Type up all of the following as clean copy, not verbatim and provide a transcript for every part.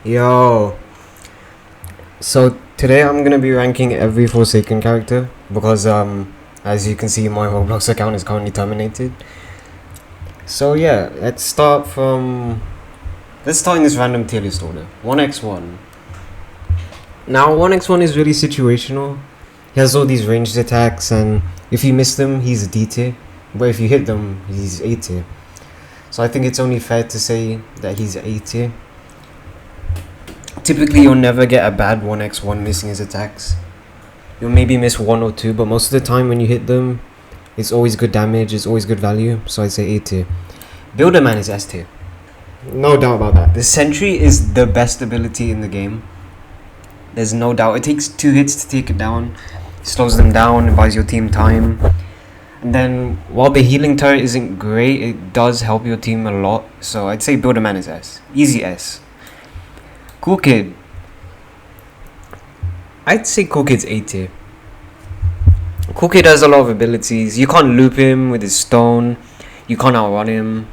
Yo, so today I'm gonna be ranking every Forsaken character because as you can see my Roblox account is currently terminated. So yeah, let's start in this random tier list order. 1x1. Now 1x1 is really situational. He has all these ranged attacks, and if you miss them he's D tier, but if you hit them he's A tier. So I think it's only fair to say that he's A tier. Typically, you'll never get a bad 1x1 missing his attacks. You'll maybe miss one or two, but most of the time when you hit them, it's always good damage, it's always good value, so I'd say A tier. Builderman is S tier. No doubt about that. The Sentry is the best ability in the game. There's no doubt. It takes 2 hits to take it down. It slows them down, it buys your team time. And then, while the healing turret isn't great, it does help your team a lot, so I'd say Builderman is S. Easy S. Cool Kid. I'd say Cool Kid's A tier. Cool Kid has a lot of abilities. You can't loop him with his stone. You can't outrun him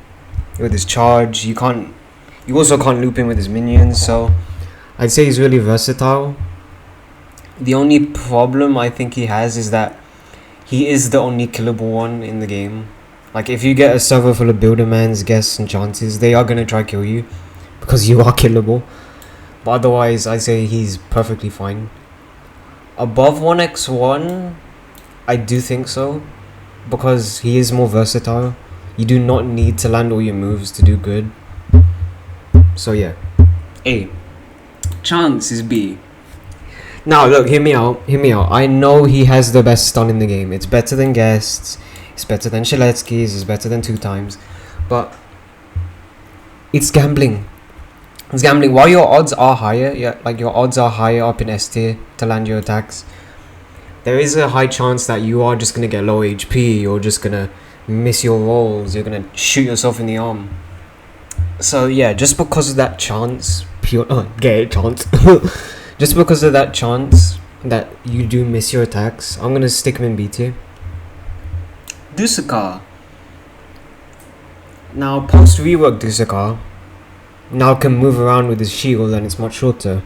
with his charge. You also can't loop him with his minions. So I'd say he's really versatile. The only problem I think he has is that he is the only killable one in the game. Like if you get a server full of Buildermans, guests and chances, they are gonna try kill you because you are killable. But otherwise, I say he's perfectly fine. Above 1x1, I do think so, because he is more versatile. You do not need to land all your moves to do good. So yeah, A. Chance is B. Now look, hear me out. I know he has the best stun in the game. It's better than Guests, it's better than Shaletsky's, it's better than 2x. But it's gambling. It's gambling. While your odds are higher, your odds are higher up in S tier to land your attacks, there is a high chance that you are just gonna get low HP, you're just gonna miss your rolls, you're gonna shoot yourself in the arm. So yeah, just because of that chance, just because of that chance that you do miss your attacks, I'm gonna stick him in B tier. Dusaka. Now post rework Dusaka now can move around with his shield and it's much shorter.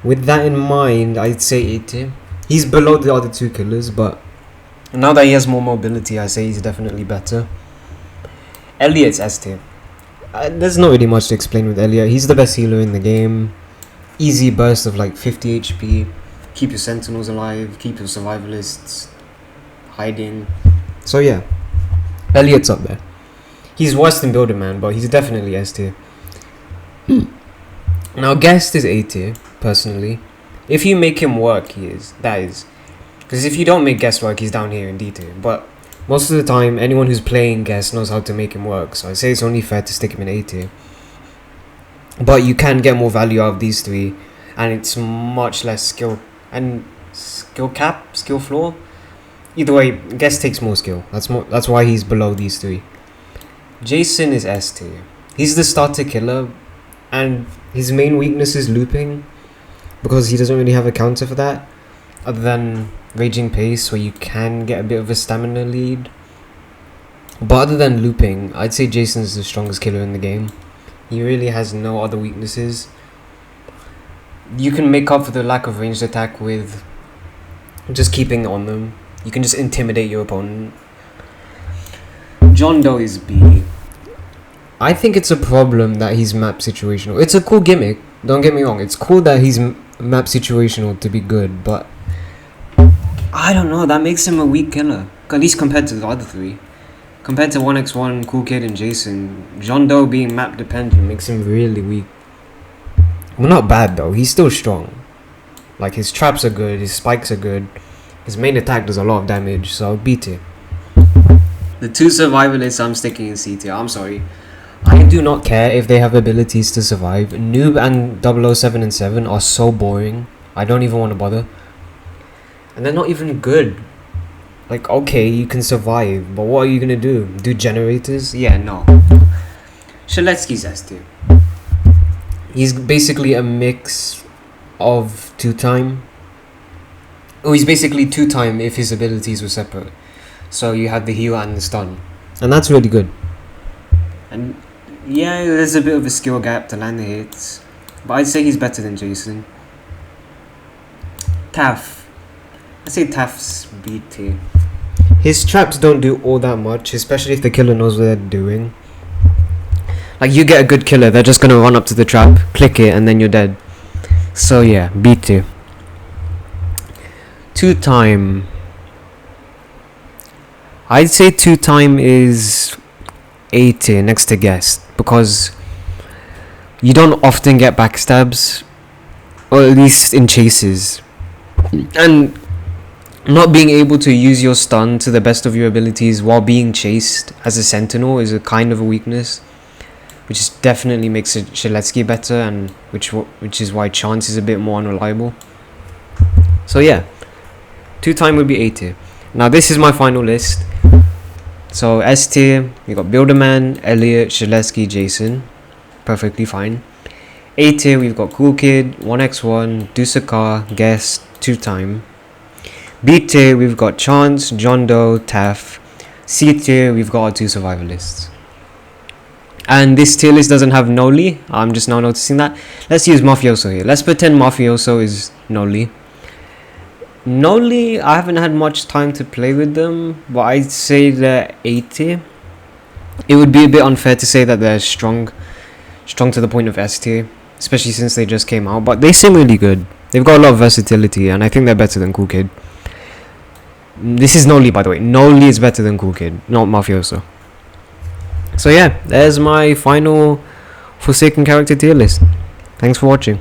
With that in mind, I'd say A tier. He's below the other two killers, but now that he has more mobility, I say he's definitely better. Elliot's S tier. There's not really much to explain with Elliot. He's the best healer in the game. Easy burst of like 50 HP. Keep your sentinels alive, keep your survivalists hiding. So yeah, Elliot's up there. He's worse than Builderman, but he's definitely S tier. Now, Guest is A tier, personally. If you make him work, he is. That is. Because if you don't make Guest work, he's down here in D tier. But most of the time, anyone who's playing Guest knows how to make him work. So I say it's only fair to stick him in A tier. But you can get more value out of these three. And it's much less skill. And skill cap? Skill floor? Either way, Guest takes more skill. That's why he's below these three. Jason is S tier. He's the starter killer, and his main weakness is looping, because he doesn't really have a counter for that, other than Raging Pace, where you can get a bit of a stamina lead. But other than looping, I'd say Jason's the strongest killer in the game. He really has no other weaknesses. You can make up for the lack of ranged attack with just keeping on them. You can just intimidate your opponent. John Doe is B. I think it's a problem that he's map situational. It's a cool gimmick, don't get me wrong. It's cool that he's map situational to be good, but I don't know, that makes him a weak killer. At least compared to the other three. Compared to 1x1, Cool Kid and Jason, John Doe being map dependent makes him really weak. Well, not bad though, he's still strong. Like his traps are good, his spikes are good. His main attack does a lot of damage, so B tier. The two survivalists I'm sticking in C tier. I'm sorry. I do not care if they have abilities to survive. Noob and 007 and 7 are so boring. I don't even want to bother. And they're not even good. Like, okay, you can survive, but what are you gonna do? Do generators? Yeah, no. Shaletsky's S tier. He's basically a mix of 2-time. Oh, he's basically 2-time if his abilities were separate. So you have the heal and the stun, and that's really good. And Yeah, there's a bit of a skill gap to land the hits, but I'd say he's better than Jason. Taff. I'd say Taff's B tier. His traps don't do all that much, especially if the killer knows what they're doing. Like, you get a good killer, they're just gonna run up to the trap, click it, and then you're dead. So yeah, B tier. 2-time. I'd say 2-time is A tier next to guest, because you don't often get backstabs, or at least in chases, and not being able to use your stun to the best of your abilities while being chased as a sentinel is a kind of a weakness, which definitely makes Sheletsky better, and which is why Chance is a bit more unreliable. So yeah, 2-time would be A tier. Now this is my final list. So S tier, you got Builderman, Elliot, Sheletsky, Jason, perfectly fine. A tier, we've got Cool Kid, 1x1, Dusakar, Guest, 2-time. B tier, we've got Chance, John Doe, Taff. C tier, we've got our 2 survivalists. And this tier list doesn't have Noli. I'm just now noticing that. Let's use Mafioso here. Let's pretend Mafioso is Noli. Noli, I haven't had much time to play with them, but I'd say they're A tier. It would be a bit unfair to say that they're strong to the point of S tier, especially since they just came out, but they seem really good. They've got a lot of versatility, and I think they're better than Cool Kid. This is Noli, by the way. Noli is better than Cool Kid, not Mafioso. So yeah, there's my final Forsaken character tier list. Thanks for watching.